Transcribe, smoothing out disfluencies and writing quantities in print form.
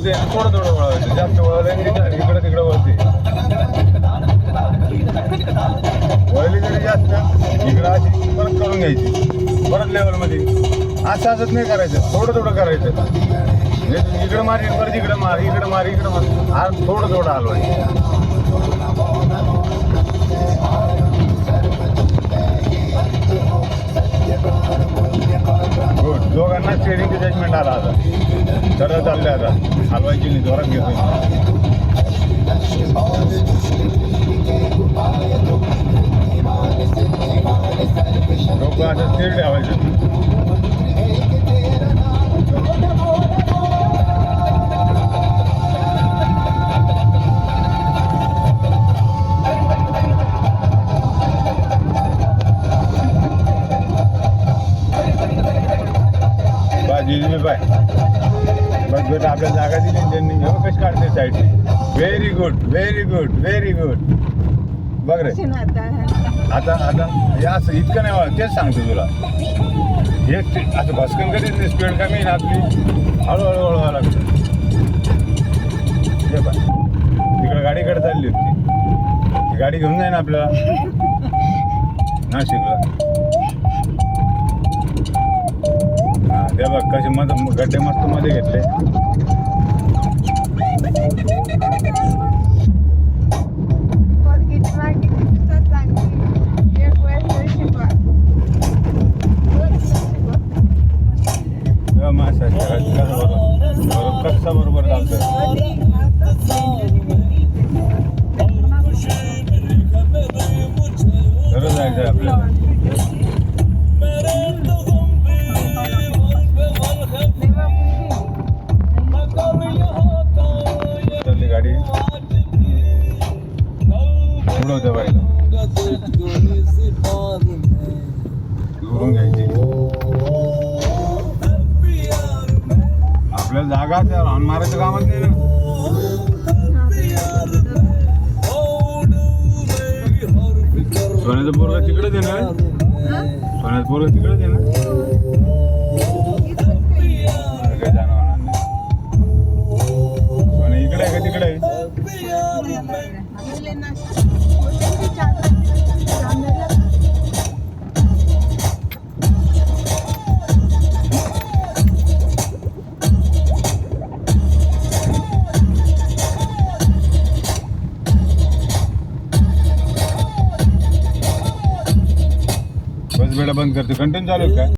वळते थोडं थोडं वळवायचं. जास्त वळवलं इकडं तिकडं वळते. वळली तरी जास्त इकडं अशी परत करून घ्यायची परत लेवलमध्ये. असं असंच नाही करायचं, थोडं थोडं करायचं. इकडं मार परत इकडं मार, इकडं मार, इकडं मार. हा थोडं थोडं हलवायचं. गुड. दोघांना स्टेअरिंगचं जजमेंट आला आता. सरळ चालले आता, हलवायची नाही, जोरात घेतो. डोकं असं स्थिर ठेवायचं. बाय बस बेटा, आपल्या जागा दिली त्यांनी. घेऊ कशी काढते side. Very good, very good, very good. बघ रे आता आता हे असं इतकं नाही वळत. तेच सांगतो तुला. हे असं भस्कन कधीच नाही. स्पीड कमी आहे ना आपली, हळूहळू वळवावं लागतं. हे बाय तिकडं गाडीकडे चालली होती ती. गाडी घेऊन जाईन आपल्याला नाशिकला. ते बघ कसे गड्डे मस्त मध्ये घेतले. कसा बरोबर चालतं. खरं जायचं आपल्याला. गाडी उडवत्या बाईला दुरून घ्यायची. आपल्याला जागा हॉर्न मारायचं कामच नाही ना. सोन्याचं पोरगं तिकडेच आहे ना. सोन्याचं पोरगं तिकडेच आहे ना. काय जाणं होणार नाही. सोन्या इकडे आहे का तिकडे आहे. बस बेडा बंद करते. कंटिन्यू चालू आहे का.